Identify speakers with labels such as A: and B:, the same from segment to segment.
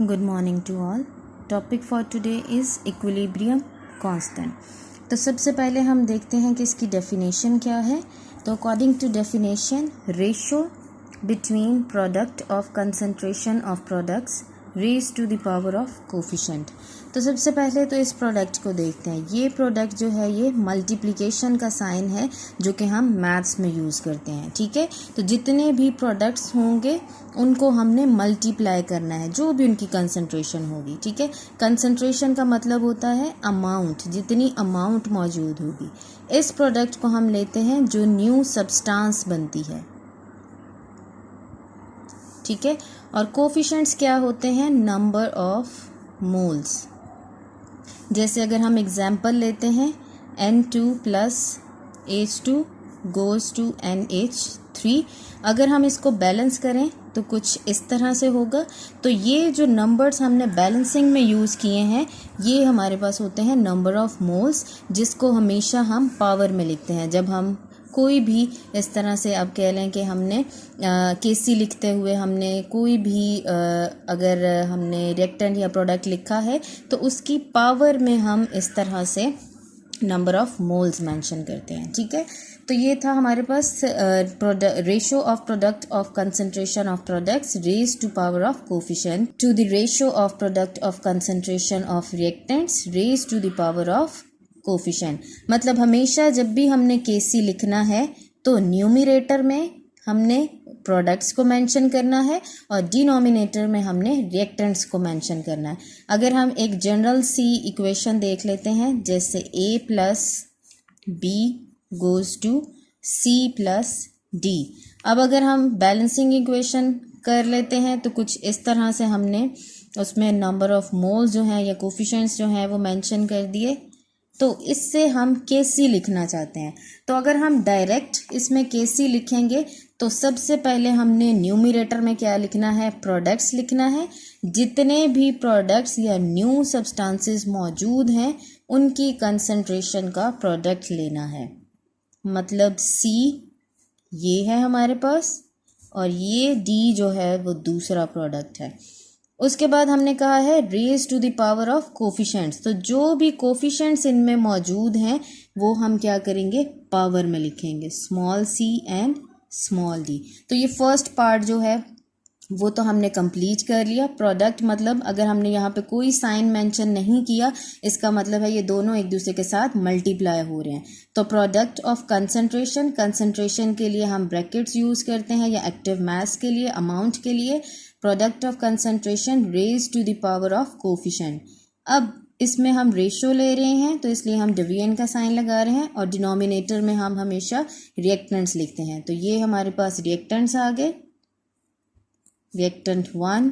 A: Good morning to all. Topic for today is equilibrium constant. तो सबसे पहले हम देखते हैं कि इसकी डेफिनेशन क्या है. तो according to definition, ratio between product of concentration of products raise to the power of coefficient. तो सबसे पहले तो इस प्रोडक्ट को देखते हैं. ये प्रोडक्ट जो है ये मल्टीप्लिकेशन का साइन है जो कि हम मैथ्स में यूज़ करते हैं. ठीक है, तो जितने भी प्रोडक्ट्स होंगे उनको हमने मल्टीप्लाई करना है, जो भी उनकी कंसंट्रेशन होगी. ठीक है, कंसंट्रेशन का मतलब होता है अमाउंट, जितनी अमाउंट मौजूद होगी. इस प्रोडक्ट को हम लेते हैं जो न्यू सब्सटेंस बनती है. ठीक है, और कोफिशिएंट्स क्या होते हैं? Number of moles. जैसे अगर हम एग्जाम्पल लेते हैं, N2 plus H2 goes to NH3. अगर हम इसको बैलेंस करें तो कुछ इस तरह से होगा. तो ये जो नंबर्स हमने बैलेंसिंग में यूज़ किए हैं ये हमारे पास होते हैं नंबर ऑफ़ मोल्स, जिसको हमेशा हम पावर में लिखते हैं. जब हम कोई भी इस तरह से आप कह लें कि हमने केसी लिखते हुए हमने कोई भी अगर हमने रिएक्टेंट या प्रोडक्ट लिखा है तो उसकी पावर में हम इस तरह से नंबर ऑफ़ मोल्स मेंशन करते हैं. ठीक है, तो ये था हमारे पास ratio of product of concentration of products raise to power of coefficient to the ratio of product of concentration of reactants raise to the power of coefficient. मतलब हमेशा जब भी हमने केसी लिखना है तो न्यूमरेटर में हमने प्रोडक्ट्स को मेंशन करना है और डिनोमिनेटर में हमने रिएक्टेंट्स को मेंशन करना है. अगर हम एक जनरल सी इक्वेशन देख लेते हैं, जैसे A plus B goes to C plus D. अब अगर हम बैलेंसिंग इक्वेशन कर लेते हैं तो कुछ इस तरह से हमने उसमें नंबर ऑफ़ मोल्स जो हैं या कोफिशिएंट्स जो हैं वो मेंशन कर दिए. तो इससे हम केसी लिखना चाहते हैं. तो अगर हम डायरेक्ट इसमें केसी लिखेंगे तो सबसे पहले हमने न्यूमरेटर में क्या लिखना है? प्रोडक्ट्स लिखना है. जितने भी प्रोडक्ट्स या न्यू सब्सटेंसेस मौजूद हैं उनकी कंसंट्रेशन का प्रोडक्ट लेना है. मतलब C ये है हमारे पास और ये D जो है वो दूसरा प्रोडक्ट है. उसके बाद हमने कहा है raise to the power of coefficients. तो जो भी कोफिशिएंट्स इनमें मौजूद हैं वो हम क्या करेंगे? पावर में लिखेंगे, small c and small d. तो ये फर्स्ट पार्ट जो है वो तो हमने कंप्लीट कर लिया. प्रोडक्ट मतलब अगर हमने यहाँ पे कोई साइन मेंशन नहीं किया इसका मतलब है ये दोनों एक दूसरे के साथ मल्टीप्लाई हो रहे हैं. तो प्रोडक्ट ऑफ कंसंट्रेशन, कंसंट्रेशन के लिए हम ब्रैकेट्स यूज़ करते हैं या एक्टिव मास के लिए, अमाउंट के लिए. Product of concentration raise to the power of coefficient. अब इसमें हम रेशो ले रहे हैं तो इसलिए हम डिवीजन का साइन लगा रहे हैं और डिनोमिनेटर में हम हमेशा रिएक्टेंट्स लिखते हैं. तो ये हमारे पास रिएक्टेंट्स आ गए, रिएक्टेंट 1,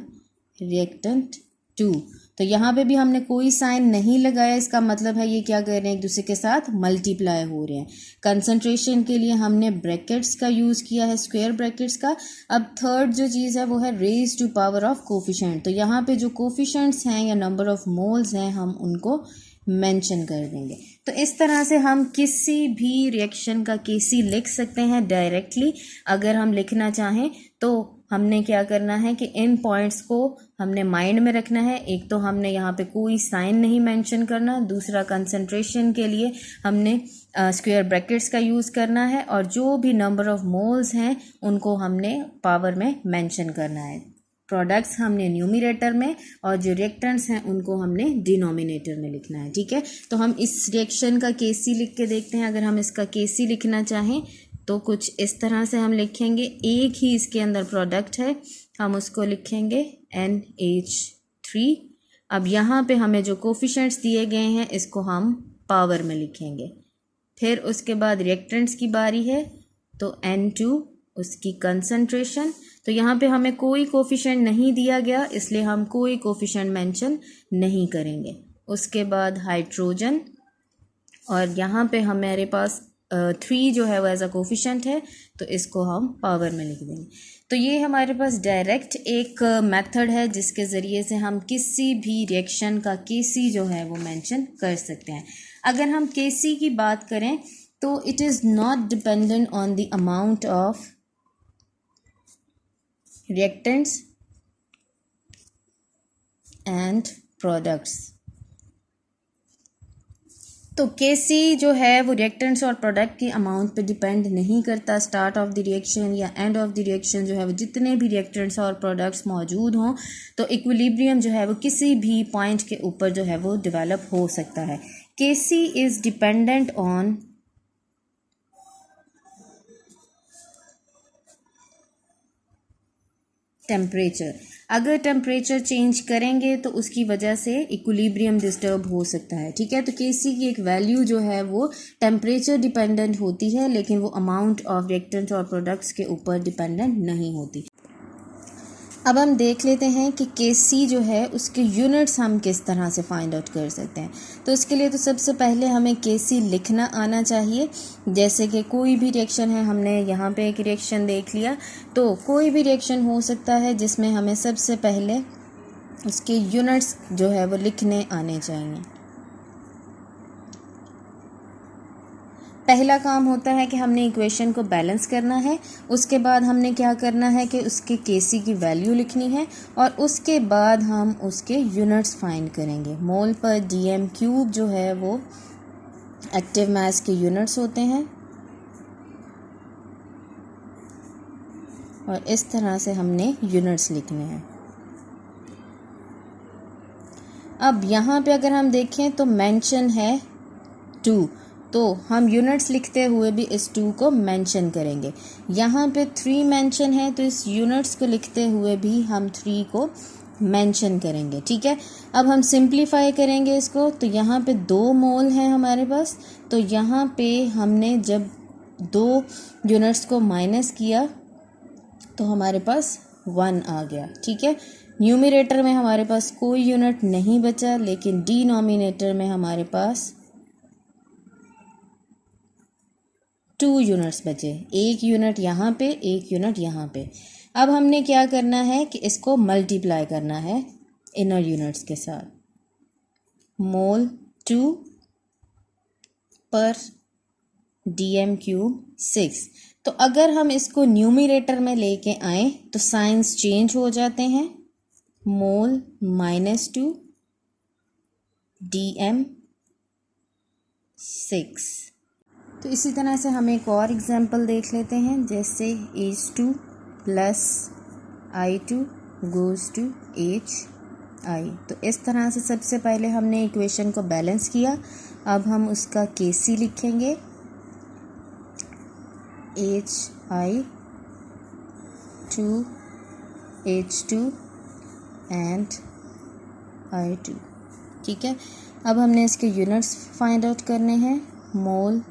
A: रिएक्टेंट 2. तो यहाँ पे भी हमने कोई साइन नहीं लगाया, इसका मतलब है ये क्या कर रहे हैं? एक दूसरे के साथ मल्टीप्लाई हो रहे हैं. कंसंट्रेशन के लिए हमने ब्रैकेट्स का यूज़ किया है, स्क्वायर ब्रैकेट्स का. अब थर्ड जो चीज़ है वो है raise to power of coefficient. तो यहाँ पे जो कोफिशिएंट्स हैं या नंबर ऑफ मोल्स हैं हम उनको मेंशन कर देंगे. तो इस तरह से हम किसी भी रिएक्शन का केसी लिख सकते हैं डायरेक्टली. अगर हम लिखना चाहें तो हमने क्या करना है कि इन पॉइंट्स को हमने माइंड में रखना है. एक तो हमने यहाँ पे कोई साइन नहीं मेंशन करना, दूसरा कंसंट्रेशन के लिए हमने स्क्वायर ब्रैकेट्स का यूज़ करना है और जो भी नंबर ऑफ़ मोल्स हैं उनको हमने पावर में मेंशन करना है. प्रोडक्ट्स हमने न्यूमरेटर में और जो रिएक्टेंट्स हैं उनको हमने डिनोमिनेटर में लिखना है. ठीक है, तो हम इस रिएक्शन का केसी लिख के देखते हैं. अगर हम इसका केसी लिखना चाहें तो कुछ इस तरह से हम लिखेंगे. एक ही इसके अंदर प्रोडक्ट है, हम उसको लिखेंगे NH3. अब यहाँ पे हमें जो कोफिशिएंट्स दिए गए हैं इसको हम पावर में लिखेंगे. फिर उसके बाद रिएक्टेंट्स की बारी है तो N2 उसकी कंसंट्रेशन. तो यहाँ पे हमें कोई कोफिशिएंट नहीं दिया गया इसलिए हम कोई कोफिशिएंट मेंशन नहीं करेंगे. उसके बाद हाइड्रोजन और यहाँ पे हमारे पास 3 जो है वो एज अ कोफिशिएंट है तो इसको हम पावर में लिख देंगे. तो ये हमारे पास डायरेक्ट एक मेथड है जिसके ज़रिए से हम किसी भी रिएक्शन का केसी जो है वो मेंशन कर सकते हैं. अगर हम केसी की बात करें तो it is not dependent on the amount of reactants and products. तो केसी जो है वो रिएक्टेंट्स और प्रोडक्ट की अमाउंट पे डिपेंड नहीं करता। स्टार्ट ऑफ द रिएक्शन या एंड ऑफ द रिएक्शन जो है वो जितने भी रिएक्टेंट्स और प्रोडक्ट्स मौजूद हों तो इक्विलिब्रियम जो है वो किसी भी पॉइंट के ऊपर जो है वो डेवलप हो सकता है। केसी इज़ डिपेंडेंट ऑन टेम्परेचर। अगर टेम्परेचर चेंज करेंगे तो उसकी वजह से इक्विलिब्रियम डिस्टर्ब हो सकता है। ठीक है, तो केसी की एक वैल्यू जो है वो टेम्परेचर डिपेंडेंट होती है, लेकिन वो अमाउंट ऑफ रिएक्टेंट्स और प्रोडक्ट्स के ऊपर डिपेंडेंट नहीं होती। अब हम देख लेते हैं कि केसी जो है उसके यूनिट्स हम किस तरह से फाइंड आउट कर सकते हैं। तो इसके लिए तो सबसे पहले हमें केसी लिखना आना चाहिए। जैसे कि कोई भी रिएक्शन है, हमने यहाँ पे एक रिएक्शन देख लिया, तो कोई भी रिएक्शन हो सकता है जिसमें हमें सबसे पहले उसके यूनिट्स जो है वो लिखने आने चाहिए। पहला काम होता है कि हमने इक्वेशन को बैलेंस करना है। उसके बाद हमने क्या करना है कि उसके केसी की वैल्यू लिखनी है और उसके बाद हम उसके यूनिट्स फाइंड करेंगे। मोल पर डीएम क्यूब जो है वो एक्टिव मास के यूनिट्स होते हैं और इस तरह से हमने यूनिट्स लिखने हैं। अब यहाँ पे अगर हम देखें तो मेंशन है 2, तो हम यूनिट्स लिखते हुए भी इस 2 को मेंशन करेंगे। यहाँ पे 3 मेंशन है, तो इस यूनिट्स को लिखते हुए भी हम 3 को मेंशन करेंगे। ठीक है, अब हम सिंप्लीफाई करेंगे इसको। तो यहाँ पे 2 मोल हैं हमारे पास, तो यहाँ पे हमने जब 2 यूनिट्स को माइनस किया तो हमारे पास 1 आ गया। ठीक है, न्यूमरेटर में हमारे पास कोई यूनिट नहीं बचा, लेकिन डिनोमिनेटर में हमारे पास 2 यूनिट्स बचे। 1 यूनिट यहाँ पे, 1 यूनिट यहाँ पे। अब हमने क्या करना है कि इसको मल्टीप्लाई करना है इनर यूनिट्स के साथ। मोल 2 पर डीएम क्यूब 6। तो अगर हम इसको न्यूमरेटर में लेके आए तो साइंस चेंज हो जाते हैं। मोल -2 डीएम 6। तो इसी तरह से हम एक और एग्जांपल देख लेते हैं, जैसे H2 plus I2 goes to HI। तो इस तरह से सबसे पहले हमने इक्वेशन को बैलेंस किया। अब हम उसका केसी लिखेंगे, HI to H2 and I2। ठीक है, अब हमने इसके यूनिट्स फाइंड आउट करने हैं। मोल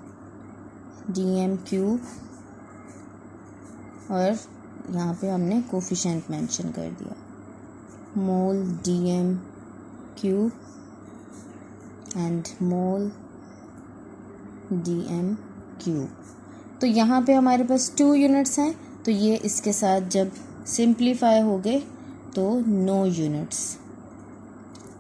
A: डीएम क्यूब और यहाँ पे हमने कोफिशिएंट मेंशन कर दिया, mole dm cube and mole dm cube. तो यहाँ पे हमारे पास 2 यूनिट्स हैं, तो ये इसके साथ जब सिंप्लीफाई हो गए तो नो यूनिट्स।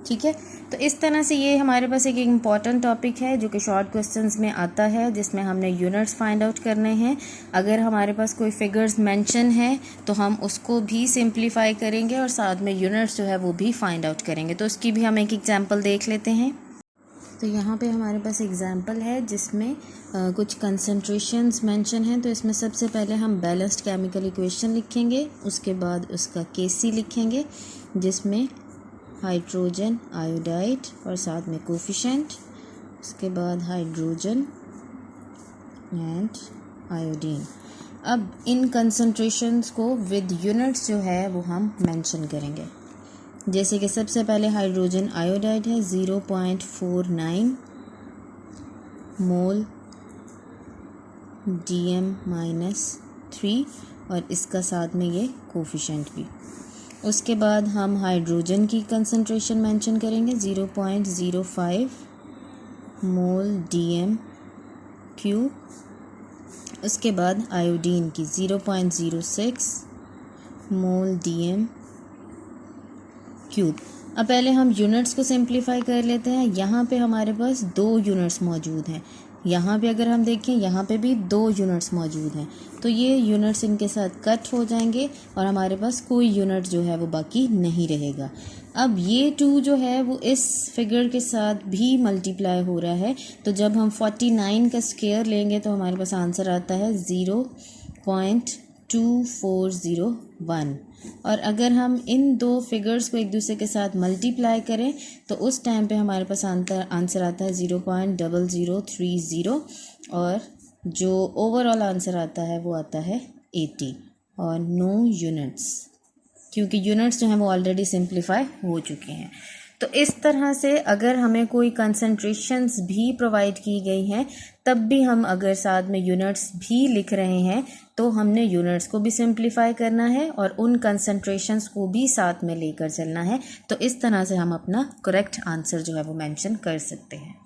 A: ठीक है, तो इस तरह से ये हमारे पास एक इम्पॉर्टेंट टॉपिक है जो कि शॉर्ट क्वेश्चंस में आता है, जिसमें हमने यूनिट्स फाइंड आउट करने हैं। अगर हमारे पास कोई फिगर्स मेंशन है तो हम उसको भी सिंप्लीफाई करेंगे और साथ में यूनिट्स जो है वो भी फाइंड आउट करेंगे। तो उसकी भी हम एक एग्जांपल देख लेते हैं। तो यहाँ पे हमारे पास एग्जांपल है जिसमें कुछ कंसंट्रेशंस मेंशन हैं। तो इसमें सबसे पहले हम बैलेंस्ड केमिकल इक्वेशन लिखेंगे, उसके बाद उसका केसी लिखेंगे जिसमें हाइड्रोजन आयोडाइड और साथ में कोफिशिएंट, उसके बाद हाइड्रोजन एंड आयोडीन। अब इन कंसंट्रेशंस को विद यूनिट्स जो है वो हम मेंशन करेंगे। जैसे कि सबसे पहले हाइड्रोजन आयोडाइड है 0.49 मोल DM-3 और इसका साथ में ये कोफिशिएंट भी। उसके बाद हम हाइड्रोजन की कंसंट्रेशन मेंशन करेंगे 0.05 मोल DM³ उसके बाद आयोडीन की 0.06 मोल DM³। अब पहले हम यूनिट्स को सिंप्लीफाई कर लेते हैं। यहाँ पे हमारे पास 2 यूनिट्स मौजूद हैं, यहाँ पे अगर हम देखें यहाँ पे भी 2 यूनिट्स मौजूद हैं, तो ये यूनिट्स इनके साथ कट हो जाएंगे और हमारे पास कोई यूनिट जो है वो बाकी नहीं रहेगा। अब ये 2 जो है वो इस फिगर के साथ भी मल्टीप्लाई हो रहा है, तो जब हम 49 का स्क्वायर लेंगे तो हमारे पास आंसर आता है 0.2401। और अगर हम इन 2 फिगर्स को एक दूसरे के साथ मल्टीप्लाई करें तो उस टाइम पे हमारे पास आंसर आता है 0.0030 और जो ओवरऑल आंसर आता है वो आता है 80 और नो यूनिट्स, क्योंकि यूनिट्स जो हैं वो ऑलरेडी सिंप्लीफाई हो चुके हैं। तो इस तरह से अगर हमें कोई कंसंट्रेशंस भी प्रोवाइड की गई हैं तब भी हम अगर साथ में यूनिट्स भी लिख रहे हैं तो हमने यूनिट्स को भी सिंप्लीफाई करना है और उन कंसंट्रेशंस को भी साथ में लेकर चलना है। तो इस तरह से हम अपना करेक्ट आंसर जो है वो मेंशन कर सकते हैं।